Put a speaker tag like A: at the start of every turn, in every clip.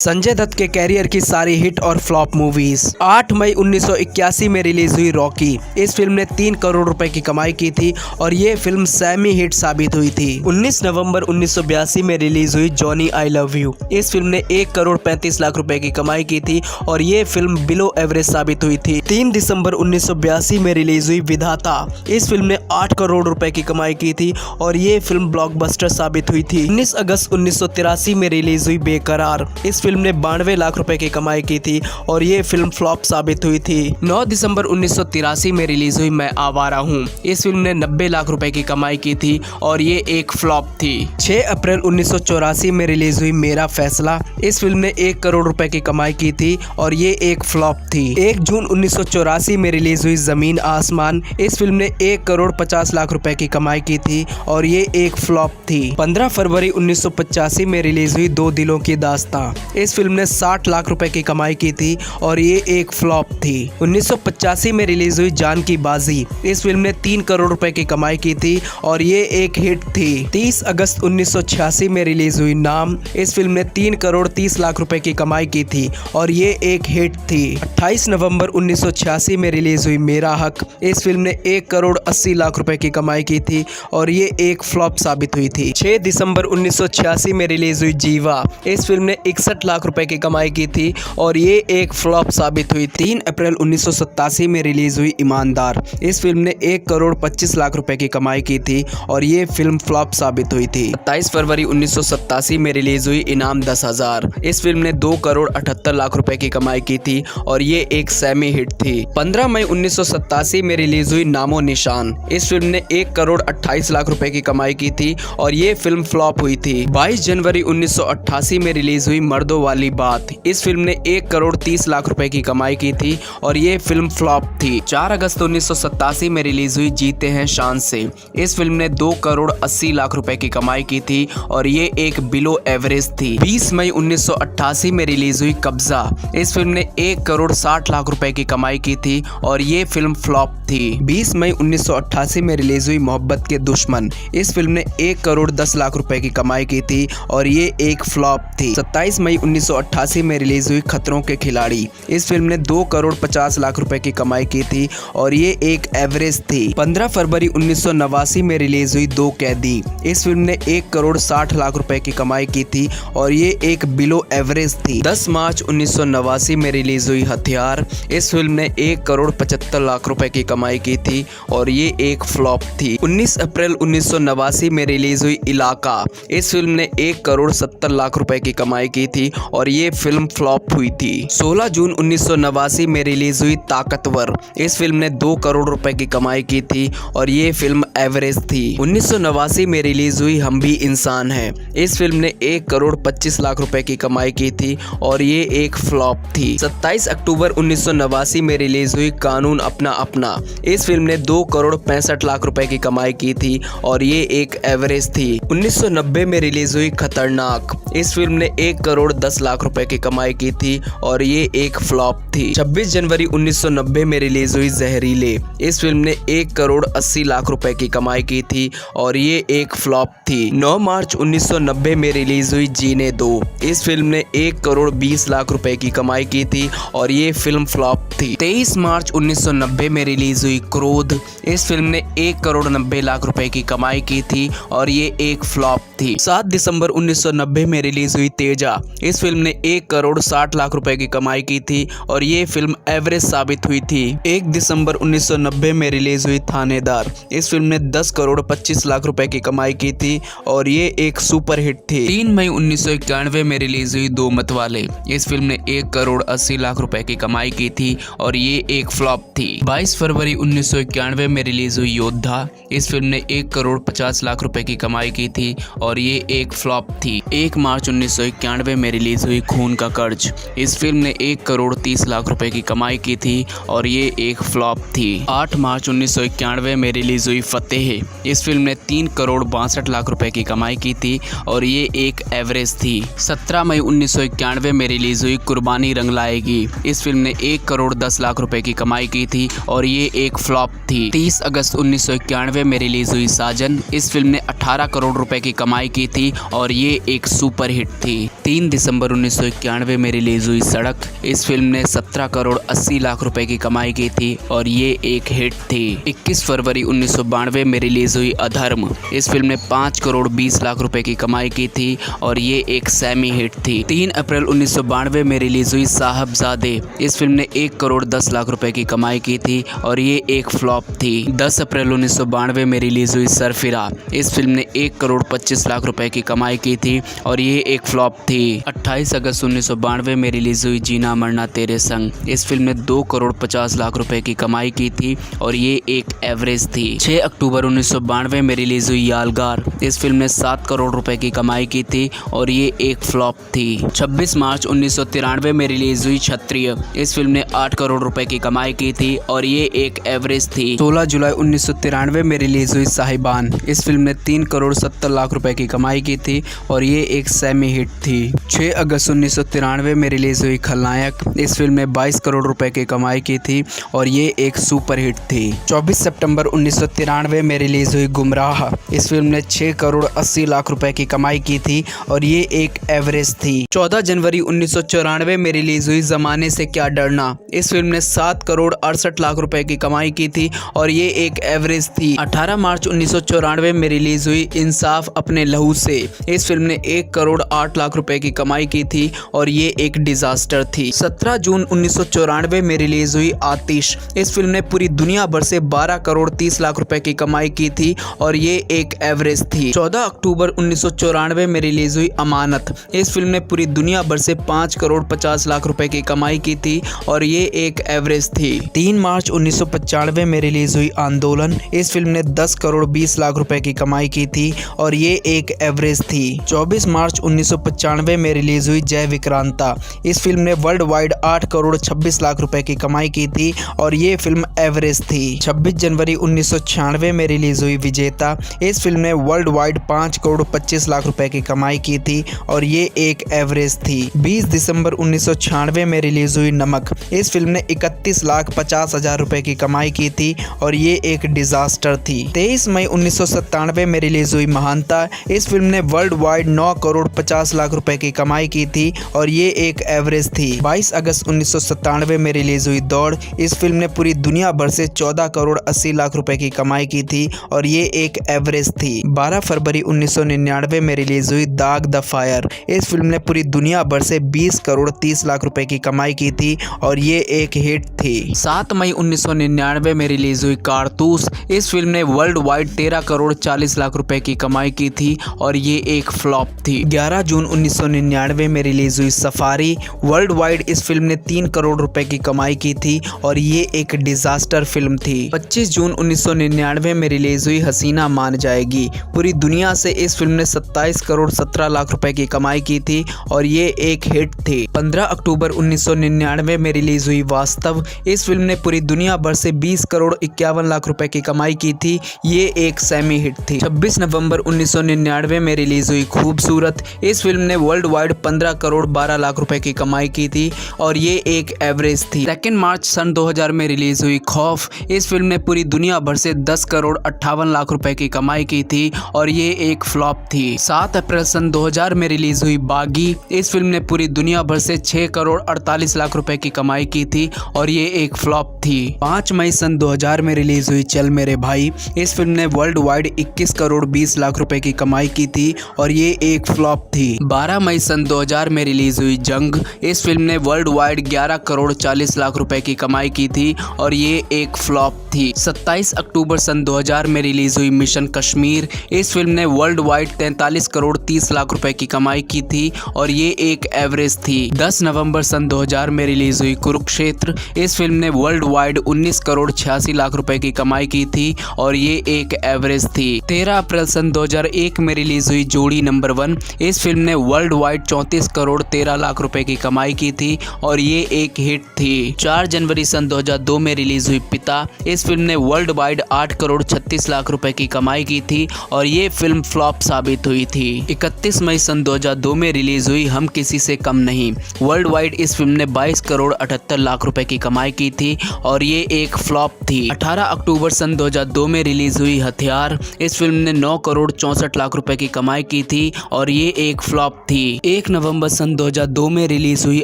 A: संजय दत्त के कैरियर की सारी हिट और फ्लॉप मूवीज। 8 मई 1981 में रिलीज हुई रॉकी। इस फिल्म ने 3 करोड़ रुपए की कमाई की थी और ये फिल्म सेमी हिट साबित हुई थी। 19 नवंबर 1982 में रिलीज हुई जॉनी आई लव यू। इस फिल्म ने 1 करोड़ 35 लाख रुपए की कमाई की थी और ये फिल्म बिलो एवरेज साबित हुई थी। 3 दिसंबर 1982 में रिलीज हुई विधाता। इस फिल्म ने 8 करोड़ रुपए की कमाई की थी और ये फिल्म ब्लॉकबस्टर साबित हुई थी। 19 अगस्त 1983 में रिलीज हुई बेकरार। इस फिल्म ने 92 लाख रुपए की कमाई की थी और ये फिल्म फ्लॉप साबित हुई थी। 9 दिसंबर 1983 में रिलीज हुई मैं आवारा हूँ। इस फिल्म ने 90 लाख रुपए की कमाई की थी और ये एक फ्लॉप थी। 6 अप्रैल 1984 में रिलीज हुई मेरा फैसला। इस फिल्म ने 1 करोड़ रुपए की कमाई की थी और ये एक फ्लॉप थी। 1 जून 1984 में रिलीज हुई जमीन आसमान। इस फिल्म ने 1 करोड़ 50 लाख रुपए की कमाई की थी और ये एक फ्लॉप थी। 15 फरवरी 1985 में रिलीज हुई दो दिलों की दास्तां। इस फिल्म ने 60 लाख रुपए की कमाई की थी और ये एक फ्लॉप थी। 1985 में रिलीज हुई जान की बाजी। इस फिल्म ने 3 करोड़ रुपए की कमाई की थी और ये एक हिट थी। 30 अगस्त 1986 में रिलीज हुई नाम। इस फिल्म ने 3 करोड़ 30 लाख रुपए की कमाई की थी और ये एक हिट थी। 28 नवंबर 1986 में रिलीज हुई मेरा हक। इस फिल्म ने 1 करोड़ 80 लाख रुपए की कमाई की थी और ये एक फ्लॉप साबित हुई थी। 6 दिसंबर 1986 में रिलीज हुई जीवा। इस फिल्म ने 61 लाख रुपए की कमाई की थी और ये एक फ्लॉप साबित हुई। 3 अप्रैल 1987 में रिलीज हुई ईमानदार। इस फिल्म ने 1 करोड़ 25 लाख रुपए की कमाई की थी और ये फिल्म फ्लॉप साबित हुई थी। 27 फरवरी 1987 में रिलीज हुई इनाम 10,000। इस फिल्म ने 2 करोड़ 78 लाख रुपए की कमाई की थी और ये एक सेमी हिट थी। 15 मई 1987 में रिलीज हुई नामो निशान। इस फिल्म ने 1 करोड़ 28 लाख रुपए की कमाई की थी और ये फिल्म फ्लॉप हुई थी। 22 जनवरी 1988 में रिलीज हुई मर्दों वाली बात। इस फिल्म ने 1 करोड़ 30 लाख रुपए की कमाई की थी और ये फिल्म फ्लॉप थी। 4 अगस्त 1987 में रिलीज हुई जीते हैं शान से। इस फिल्म ने 2 करोड़ 80 लाख रुपए की कमाई की थी और ये एक बिलो एवरेज थी। 20 मई 1988 में रिलीज हुई कब्जा। इस फिल्म ने 1 करोड़ 60 लाख रुपए की कमाई की थी और ये फिल्म फ्लॉप थी। 20 मई 1988 में रिलीज हुई मोहब्बत के दुश्मन। इस फिल्म ने 1 करोड़ 10 लाख रुपए की कमाई की थी और ये एक फ्लॉप थी। 27 मई 1988 में रिलीज हुई खतरों के खिलाड़ी। इस फिल्म ने 2 करोड़ 50 लाख रुपए की कमाई की थी और ये एक एवरेज थी। 15 फरवरी 1989 में रिलीज हुई दो कैदी। इस फिल्म ने 1 करोड़ 60 लाख रुपए की कमाई की थी और ये एक बिलो एवरेज थी। 10 मार्च 1989 में रिलीज हुई हथियार। इस फिल्म ने 1 करोड़ 75 लाख रुपए की कमाई की थी और ये एक फ्लॉप थी। 19 अप्रैल 1989 में रिलीज हुई इलाका। इस फिल्म ने 1 करोड़ 70 लाख रुपए की कमाई की थी और ये फिल्म फ्लॉप हुई थी। 16 जून 1989 में रिलीज हुई ताकतवर। इस फिल्म ने 2 करोड़ रुपए की कमाई की थी और ये फिल्म एवरेज थी। 1989 में रिलीज हुई हम भी इंसान हैं। इस फिल्म ने 1 करोड़ 25 लाख रुपए की कमाई की थी और ये एक फ्लॉप थी। 27 अक्टूबर 1989 में रिलीज हुई कानून अपना अपना। इस फिल्म ने 2 करोड़ 65 लाख रुपए की कमाई की थी और ये एक एवरेज थी। 1990 में रिलीज हुई खतरनाक। इस फिल्म ने 1 करोड़ 10 लाख रुपए की कमाई की थी और ये एक फ्लॉप थी। 26 जनवरी 1990 में रिलीज हुई जहरीले। इस फिल्म ने 1 करोड़ 80 लाख रुपए की कमाई की थी और ये एक फ्लॉप थी। 9 मार्च 1990 में रिलीज हुई जीने दो। इस फिल्म ने 1 करोड़ 20 लाख रुपए की कमाई की थी और ये फिल्म फ्लॉप थी। 23 मार्च 1990 में रिलीज हुई क्रोध। इस फिल्म ने 1 करोड़ 90 लाख रुपए की कमाई की थी और ये एक फ्लॉप थी। 7 दिसंबर 1990 में रिलीज हुई तेजा। इस फिल्म ने 1 करोड़ 60 लाख रुपए की कमाई की थी और ये फिल्म एवरेज साबित हुई थी। 1 दिसंबर 1990 में रिलीज हुई थानेदार। इस फिल्म ने 10 करोड़ 25 लाख रुपए की कमाई की थी और ये एक सुपर हिट थी। 3 मई 1991 में रिलीज हुई दो मतवाले। इस फिल्म ने 1 करोड़ 80 लाख रुपए की कमाई की थी और ये एक फ्लॉप थी। 22 फरवरी 1991 में रिलीज हुई योद्धा। इस फिल्म ने 1 करोड़ 50 लाख रुपए की कमाई की थी और ये एक फ्लॉप थी। 1 मार्च 1991 में रिलीज हुई खून का कर्ज। इस फिल्म ने 1 करोड़ 30 लाख रुपए की कमाई की थी और ये एक फ्लॉप थी। 8 मार्च 1991 में रिलीज हुई फतेह। इस फिल्म ने 3 करोड़ 62 लाख रुपए की कमाई की थी और ये एक एवरेज थी। 17 मई 1991 में रिलीज हुई कुर्बानी रंग लाएगी। इस फिल्म ने 1 करोड़ 10 लाख रुपए की कमाई की थी और ये एक फ्लॉप थी। 30 अगस्त 1991 में रिलीज हुई साजन। इस फिल्म ने 18 करोड़ रुपए की कमाई की थी और ये एक सुपर हिट थी।
B: 3 दिसंबर 1991 में रिलीज हुई सड़क। इस फिल्म ने 17 करोड़ 80 लाख रुपए की कमाई की थी और ये एक हिट थी। 21 फरवरी 1992 में रिलीज हुई अधर्म। इस फिल्म ने 5 करोड़ 20 लाख रुपए की कमाई की थी और ये एक सेमी हिट थी। 3 अप्रैल 1992 में रिलीज हुई साहबजादे। इस फिल्म ने 1 करोड़ 10 लाख रुपए की कमाई की थी और ये एक फ्लॉप थी। 10 अप्रैल 1992 में रिलीज हुई सरफिरा। इस फिल्म ने 1 करोड़ 25 लाख रुपए की कमाई की थी और ये एक फ्लॉप थी। 28 अगस्त 1992 में रिलीज हुई जीना मरना तेरे संग। इस फिल्म ने 2 करोड़ 50 लाख रुपए की कमाई की थी और ये एक एवरेज थी। 6 अक्टूबर 1992 में रिलीज हुई यालगार। इस फिल्म ने 7 करोड़ रुपए की कमाई की थी और ये एक फ्लॉप थी। 26 मार्च 1993 में रिलीज हुई क्षत्रिय। इस फिल्म ने 8 करोड़ रुपए की कमाई की थी और ये एक एवरेज थी।
A: 16 जुलाई 1993 में रिलीज हुई साहिबान। इस फिल्म ने 3 करोड़ 70 लाख रुपए की कमाई की थी और ये एक सेमी हिट थी। 6 अगस्त 1993 में रिलीज हुई खलनायक। इस फिल्म ने 22 करोड़ रुपए की कमाई की थी और ये एक सुपर हिट थी। 24 सितंबर 1993 में रिलीज हुई गुमराह। इस फिल्म ने 6 करोड़ 80 लाख रुपए की कमाई की थी और ये एक एवरेज थी। 14 जनवरी 1994 में रिलीज हुई जमाने से क्या डरना। इस फिल्म ने 7 करोड़ 68 लाख रुपए की कमाई की थी और ये एक एवरेज थी। 18 मार्च 1994 में रिलीज हुई इंसाफ अपने लहू से। इस फिल्म ने 1 करोड़ 8 लाख रुपए की कमाई की थी और ये एक डिजास्टर थी। 17 जून 1994 में रिलीज हुई आतिश। इस फिल्म ने पूरी दुनिया भर से 12 करोड़ 30 लाख रुपए की कमाई की थी और ये एक एवरेज थी। 14 अक्टूबर 1994 में रिलीज हुई अमानत। इस फिल्म ने पूरी दुनिया भर से 5 करोड़ 50 लाख रुपए की कमाई की थी और ये एक एवरेज थी। 3 मार्च 1995 में रिलीज हुई आंदोलन। इस फिल्म ने 10 करोड़ 20 लाख रुपए की कमाई की थी और ये एक एवरेज थी। 24 मार्च 1995 में रिलीज हुई जय विक्रांता। इस फिल्म ने वर्ल्ड वाइड 8 करोड़ 26 लाख रुपए की कमाई की थी और ये फिल्म एवरेज थी। 26 जनवरी 1996 में रिलीज हुई विजेता। इस फिल्म ने वर्ल्ड वाइड 5 करोड़ 25 लाख रुपए की कमाई की थी और ये एक एवरेज थी। 20 दिसंबर 1996 में रिलीज हुई नमक। इस फिल्म ने 31 लाख 50 हजार रुपए की कमाई की थी और ये एक डिजास्टर थी। 23 मई 1997 में रिलीज हुई महानता। इस फिल्म ने वर्ल्ड वाइड 9 करोड़ 50 लाख रुपए की कमाई की थी और ये एक एवरेज थी। 22 अगस्त 1997 में रिलीज हुई दौड़। इस फिल्म ने पूरी दुनिया भर से 14 करोड़ 80 लाख रुपए की कमाई की थी और ये एक एवरेज थी। 12 फरवरी 1999 में रिलीज हुई दाग द फायर। इस फिल्म ने पूरी दुनिया भर से 20 करोड़ 30 लाख रुपए की कमाई की थी और ये एक हिट थी। 7 मई 1999 में रिलीज हुई कारतूस। इस फिल्म ने वर्ल्ड वाइड 13 करोड़ 40 लाख रुपए की कमाई की थी और ये एक फ्लॉप थी। 11 जून 1999 में रिलीज हुई सफारी। वर्ल्ड वाइड इस फिल्म ने 3 करोड़ रुपए की कमाई की थी और ये एक डिजास्टर फिल्म थी। 25 जून 1999 में रिलीज हुई हसीना मान जाएगी। पूरी दुनिया से इस फिल्म ने 27 करोड़ 17 लाख रुपए की कमाई की थी और ये एक हिट थी। 15 अक्टूबर 1999 में रिलीज हुई वास्तव। इस फिल्म ने पूरी दुनिया भर से 20 करोड़ 51 लाख रुपए की कमाई की थी। ये एक सेमी हिट थी। 26 नवंबर 1999 में रिलीज हुई खूबसूरत। इस फिल्म ने वर्ल्ड वाइड 15 करोड़ 12 लाख रुपए की कमाई की थी और ये एक एवरेज थी। 2 मार्च सन 2000 में रिलीज हुई खौफ। इस फिल्म ने पूरी दुनिया भर से 10 करोड़ 58 लाख रुपए की कमाई की थी और ये एक फ्लॉप थी। 7 अप्रैल सन 2000 में रिलीज हुई बागी। इस फिल्म ने पूरी दुनिया भर से 6 करोड़ 48 लाख रुपए की कमाई की थी और ये एक फ्लॉप थी। 5 मई सन 2000 में रिलीज हुई चल मेरे भाई। इस फिल्म ने वर्ल्ड वाइड 21 करोड़ 20 लाख रुपए की कमाई की थी और ये एक फ्लॉप थी। 12 मई सन 2000 में रिलीज हुई जंग। इस फिल्म ने वर्ल्ड वाइड 11 करोड़ 40 लाख रुपए की कमाई की थी और ये एक फ्लॉप थी। 27 अक्टूबर सन 2000 में रिलीज हुई मिशन कश्मीर। इस फिल्म ने वर्ल्ड वाइड 43 करोड़ 30 लाख रुपए की कमाई की थी और ये एक एवरेज थी। 10 नवंबर सन 2000 में रिलीज हुई कुरुक्षेत्र। इस फिल्म ने वर्ल्ड वाइड 19 करोड़ 86 लाख रुपए की कमाई की थी और ये एक एवरेज थी। 13 अप्रैल सन 2001 में रिलीज हुई जोड़ी नंबर 1। इस फिल्म ने वर्ल्ड वाइड 34 करोड़ 13 लाख रुपए की कमाई की थी और ये एक हिट थी। 4 जनवरी सन 2002 में रिलीज हुई पिता। इस फिल्म ने वर्ल्ड वाइड 8 करोड़ 36 लाख रुपए की कमाई की थी और ये फिल्म फ्लॉप साबित हुई थी। 31 मई सन 2002 में रिलीज हुई हम किसी से कम नहीं। वर्ल्ड वाइड इस फिल्म ने 22 करोड़ 78 लाख रुपए की कमाई की थी और ये एक फ्लॉप थी। 18 अक्टूबर सन 2002 में रिलीज हुई हथियार। इस फिल्म ने 9 करोड़ 64 लाख रुपए की कमाई की थी और ये एक फ्लॉप थी।
B: थी। 1 नवंबर सन 2002 में रिलीज हुई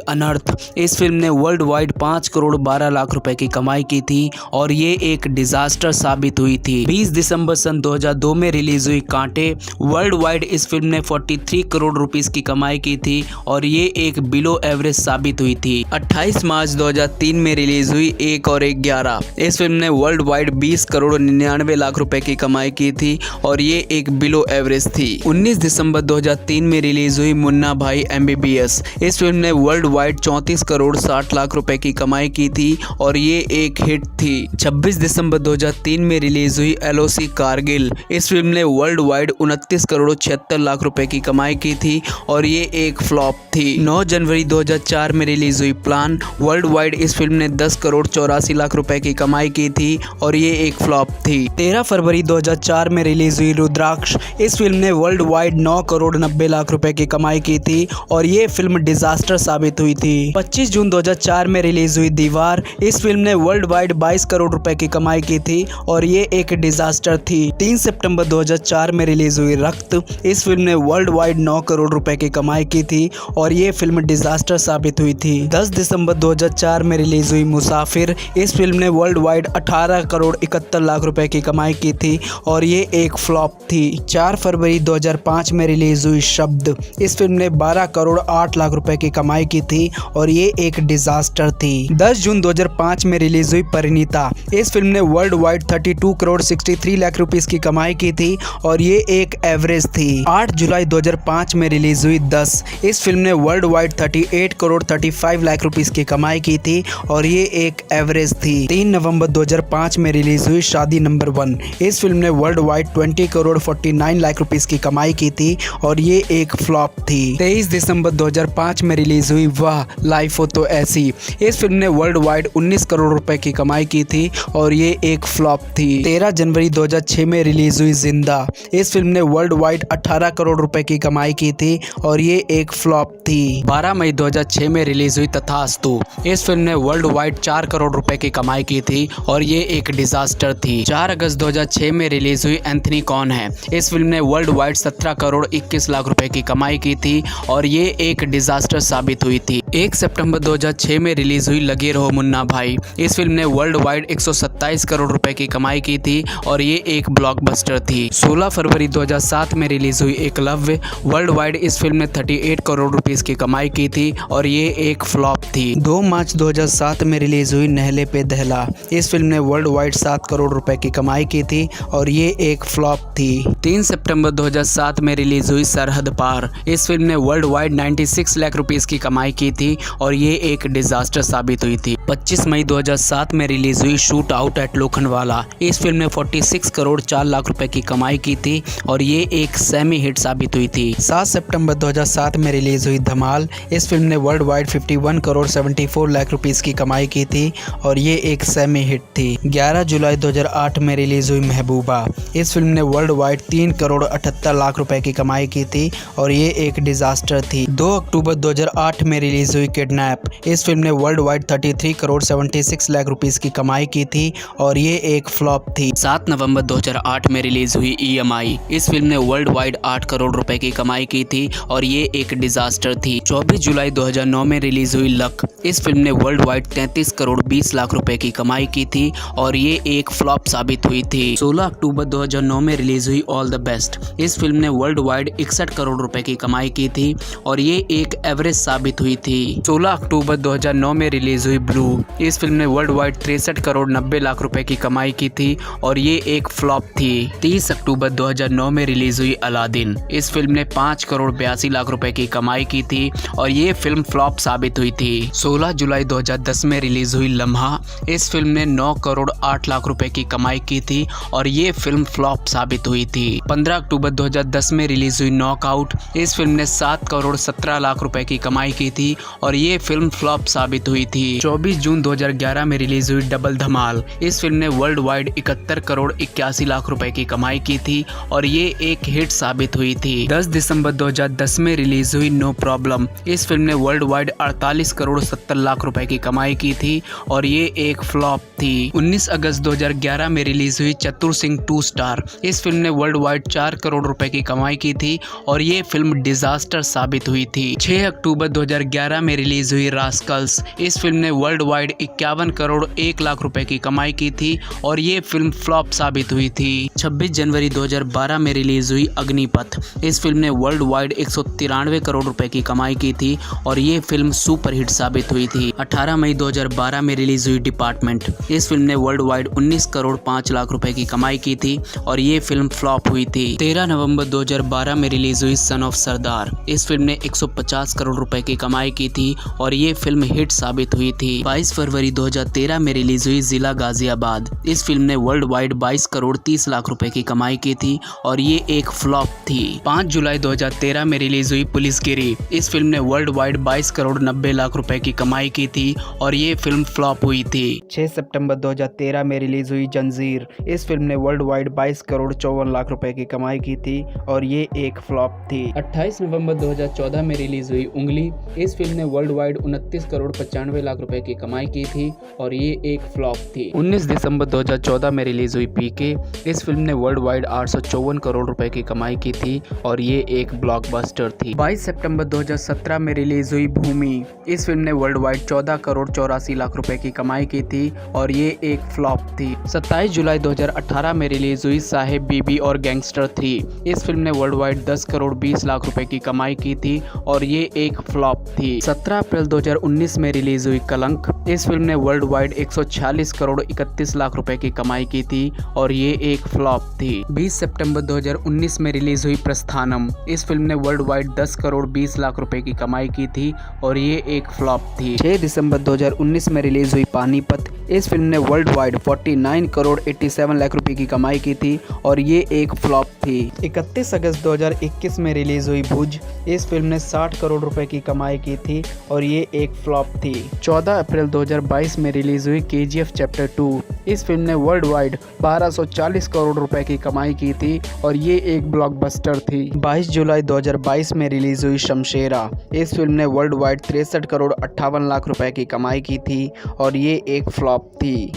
B: अनर्थ। इस फिल्म ने वर्ल्ड वाइड 5 करोड़ 12 लाख रुपए की कमाई की थी और ये एक डिजास्टर साबित हुई थी। 20 दिसंबर सन 2002 में रिलीज हुई कांटे। वर्ल्ड वाइड इस फिल्म ने 43 करोड़ रुपीस की कमाई की थी और ये एक बिलो एवरेज साबित हुई थी। 28 मार्च 2003 में रिलीज हुई 1 और 1 11। इस फिल्म ने वर्ल्ड वाइड 20 करोड़ 99 लाख रुपए की कमाई की थी और ये एक बिलो एवरेज थी। 19 दिसंबर 2003 में रिलीज हुई मुन्ना भाई MBBS। इस फिल्म ने वर्ल्ड वाइड 34 करोड़ 60 लाख रुपए की कमाई की थी और ये एक हिट थी। 26 दिसंबर 2003 में रिलीज हुई LOC कारगिल। इस फिल्म ने वर्ल्ड वाइड 29 करोड़ 76 लाख रुपए की कमाई की थी और ये एक फ्लॉप थी। 9 जनवरी 2004 में रिलीज हुई प्लान। वर्ल्ड वाइड इस फिल्म ने 10 करोड़ 84 लाख रुपए की कमाई की थी और ये एक फ्लॉप थी। 13 फरवरी 2004 में रिलीज हुई रुद्राक्ष। इस फिल्म ने वर्ल्ड वाइड 9 करोड़ 90 लाख रुपए की कमाई की थी और ये फिल्म डिजास्टर साबित हुई थी। 25 जून 2004 में रिलीज हुई दीवार। इस फिल्म ने वर्ल्ड वाइड 22 करोड़ रुपए की कमाई की थी और ये एक डिजास्टर थी। 3 सितंबर 2004 में रिलीज हुई रक्त। इस फिल्म ने वर्ल्ड वाइड 9 करोड़ रुपए की कमाई की थी और ये फिल्म डिजास्टर साबित हुई थी। 10 दिसंबर 2004 में रिलीज हुई मुसाफिर। इस फिल्म ने वर्ल्ड वाइड 18 करोड़ 71 लाख रुपए की कमाई की थी और ये एक फ्लॉप थी। 4 फरवरी 2005 में रिलीज हुई शब्द। इस फिल्म ने 12 करोड़ 8 लाख रुपए की कमाई की थी और ये एक डिजास्टर थी। 10 जून 2005 में रिलीज हुई परिणीता। इस फिल्म ने world wide 32 crore 63 lakh rupees की कमाई की थी और ये एक एवरेज थी। 8 जुलाई 2005 में रिलीज हुई 10। इस फिल्म ने world wide 38 crore 35 lakh rupees की कमाई की थी और ये एक एवरेज थी। 3 नवंबर 2005 में रिलीज हुई शादी नंबर 1। इस फिल्म ने world wide 20 crore 49 lakh rupees की कमाई की थी और ये एक फ्लॉप थी। 23 दिसंबर 2005 में रिलीज हुई वाह लाइफ हो तो ऐसी। इस फिल्म ने वर्ल्ड वाइड 19 करोड़ रुपए की कमाई की थी और ये एक फ्लॉप थी। 13 जनवरी 2006 में रिलीज हुई जिंदा। इस फिल्म ने वर्ल्ड वाइड 18 करोड़ रुपए की कमाई की थी और ये एक फ्लॉप थी। 12 मई 2006 में रिलीज हुई तथास्तु। इस फिल्म ने वर्ल्ड वाइड 4 करोड़ रुपए की कमाई की थी और ये एक डिजास्टर थी। 4 अगस्त 2006 में रिलीज हुई एंथनी कौन है। इस फिल्म ने वर्ल्ड वाइड 17 करोड़ 21 लाख रुपए की कमाई की थी और ये एक डिजास्टर साबित हुई थी। 1 सितंबर 2006 में रिलीज हुई लगे रहो मुन्ना भाई। इस फिल्म ने वर्ल्ड वाइड 127 करोड़ रुपए की कमाई की थी और ये एक ब्लॉकबस्टर थी। 16 फरवरी 2007 में रिलीज हुई एकलव्य। वर्ल्ड वाइड इस फिल्म ने 38 करोड़ रुपीस की कमाई की थी और ये एक फ्लॉप थी। 2 मार्च 2007 में रिलीज हुई नहले पे दहला। इस फिल्म ने वर्ल्ड वाइड 7 करोड़ रुपए की कमाई की थी और ये एक फ्लॉप थी। 3 सितंबर 2007 में रिलीज हुई सरहद पार। इस फिल्म ने वर्ल्ड वाइड 96 लाख रुपीस की कमाई की थी और ये एक डिजास्टर साबित हुई थी। 25 मई 2007 में रिलीज हुई शूट आउट एट लोखंडवाला। इस फिल्म ने 46 करोड़ 4 लाख रुपए की कमाई की थी और ये एक सेमी हिट साबित हुई थी। 7 सितंबर 2007 में रिलीज हुई धमाल। इस फिल्म ने world wide 51 crore 74 lakh rupees की कमाई की थी और ये एक सेमी हिट थी। 11 जुलाई 2008 में रिलीज हुई महबूबा। इस फिल्म ने वर्ल्ड वाइड 3 करोड़ 78 लाख रुपए की कमाई की थी और ये एक डिजास्टर थी। 2 अक्टूबर 2008 में रिलीज हुई किडनैप। इस फिल्म ने world wide 33 crore 76 lakh rupees की कमाई की थी और ये एक फ्लॉप थी। 7 नवंबर 2008 में रिलीज हुई EMI। इस फिल्म ने वर्ल्ड वाइड 8 करोड़ रुपए की कमाई की थी और ये एक डिजास्टर थी। 24 जुलाई 2009 में रिलीज हुई लक। इस फिल्म ने वर्ल्ड वाइड 33 करोड़ 20 लाख रुपए की कमाई की थी और ये एक फ्लॉप साबित हुई थी। 16 अक्टूबर 2009 में रिलीज हुई ऑल द बेस्ट। इस फिल्म ने वर्ल्ड वाइड 61 करोड़ रुपए की कमाई की थी और ये एक एवरेज साबित हुई थी। 16 अक्टूबर 2009 में रिलीज हुई ब्लू। इस फिल्म ने वर्ल्ड वाइड 63 करोड़ 90 लाख रुपए की कमाई की थी और ये एक फ्लॉप थी। 30 अक्टूबर 2009 में रिलीज हुई अलादीन। इस फिल्म ने 5 करोड़ 82 लाख रुपए की कमाई की थी और ये फिल्म फ्लॉप साबित हुई थी। 16 जुलाई 2010 में रिलीज हुई लम्हा। इस फिल्म ने 9 करोड़ 8 लाख रुपए की कमाई की थी और ये फिल्म फ्लॉप साबित हुई थी। 15 अक्टूबर 2010 में रिलीज हुई नॉकआउट। इस फिल्म ने 7 करोड़ 17 लाख रुपए की कमाई की थी और ये फिल्म फ्लॉप साबित हुई थी। 24 24 जून 2011 में रिलीज हुई डबल धमाल। इस फिल्म ने वर्ल्ड वाइड 71 करोड़ 81 लाख रुपए की कमाई की थी और ये एक हिट साबित हुई थी। 10 दिसंबर 2010 में रिलीज हुई नो प्रॉब्लम। इस फिल्म ने वर्ल्ड वाइड 48 करोड़ 70 लाख रुपए की कमाई की थी और ये एक फ्लॉप थी। 19 अगस्त 2011 में रिलीज हुई चतुर सिंह 2 स्टार। इस फिल्म ने वर्ल्ड वाइड 4 करोड़ रुपए की कमाई की थी और ये फिल्म डिजास्टर साबित हुई थी। 6 अक्टूबर 2011 में रिलीज हुई रास्कल्स। इस फिल्म ने वर्ल्ड वाइड 51 करोड़ 1 लाख रुपए की कमाई की थी और ये फिल्म फ्लॉप साबित हुई थी। 26 जनवरी 2012 में रिलीज हुई अग्निपथ। इस फिल्म ने वर्ल्ड वाइड 193 करोड़ रुपए की कमाई की थी और ये फिल्म सुपर हिट साबित हुई थी। 18 मई 2012 में रिलीज हुई डिपार्टमेंट। इस फिल्म ने वर्ल्ड वाइड 19 करोड़ 5 लाख रुपए की कमाई की थी और ये फिल्म फ्लॉप हुई थी। 13 नवंबर 2012 में रिलीज हुई सन ऑफ सरदार। इस फिल्म ने 150 करोड़ रुपए की कमाई की थी और ये फिल्म हिट साबित हुई थी। 22 फरवरी 2013 में रिलीज हुई जिला गाजियाबाद। इस फिल्म ने वर्ल्ड वाइड 22 करोड़ 30 लाख रुपए की कमाई की थी और ये एक फ्लॉप थी। 5 जुलाई 2013 में रिलीज हुई पुलिसगिरी। इस फिल्म ने वर्ल्ड वाइड 22 करोड़ 90 लाख रुपए की कमाई की थी और ये फिल्म फ्लॉप हुई थी।
A: 6 सितंबर 2013 में रिलीज हुई जंजीर। इस फिल्म ने वर्ल्ड वाइड 22 करोड़ 54 लाख रुपए की कमाई की थी और ये एक फ्लॉप थी। 28 नवंबर 2014 में रिलीज हुई उंगली। इस फिल्म ने वर्ल्ड वाइड 29 करोड़ 95 लाख रुपए की कमाई की थी और ये एक फ्लॉप थी। 19 दिसंबर 2014 में रिलीज हुई पीके। इस फिल्म ने वर्ल्ड वाइड 854 करोड़ रुपए की कमाई की थी और ये एक ब्लॉकबस्टर थी। 22 सितंबर 2017 में रिलीज हुई भूमि। इस फिल्म ने वर्ल्ड वाइड 14 करोड़ 84 लाख रुपए की कमाई की थी और ये एक फ्लॉप थी। 27 जुलाई 2018 में रिलीज हुई साहेब बीबी और गैंगस्टर 3। इस फिल्म ने वर्ल्ड वाइड 10 करोड़ 20 लाख रुपए की कमाई की थी और ये एक फ्लॉप थी। 17 अप्रैल 2019 में रिलीज हुई कलंक। इस फिल्म ने वर्ल्ड वाइड 146 करोड़ 31 लाख रुपए की कमाई की थी और ये एक फ्लॉप थी। 20 सितंबर 2019 में रिलीज हुई प्रस्थानम। इस फिल्म ने वर्ल्ड वाइड 10 करोड़ 20 लाख रुपए की कमाई की थी और ये एक फ्लॉप थी। 6 दिसंबर 2019 में रिलीज हुई पानीपत। इस फिल्म ने वर्ल्ड वाइड 49 करोड़ 87 लाख रुपए की कमाई की थी और ये एक फ्लॉप थी। 31 अगस्त 2021 में रिलीज हुई भुज। इस फिल्म ने 60 करोड़ रुपए की कमाई की थी और ये एक फ्लॉप थी। 14 अप्रैल 2022 में रिलीज हुई KGF चैप्टर 2। इस फिल्म ने वर्ल्ड वाइड 1240 करोड़ रुपए की कमाई की थी और ये एक ब्लॉकबस्टर थी। 22 जुलाई 2022 में रिलीज हुई शमशेरा। इस फिल्म ने वर्ल्ड वाइड 63 करोड़ 58 लाख रुपए की कमाई की थी और ये एक फ्लॉप थी।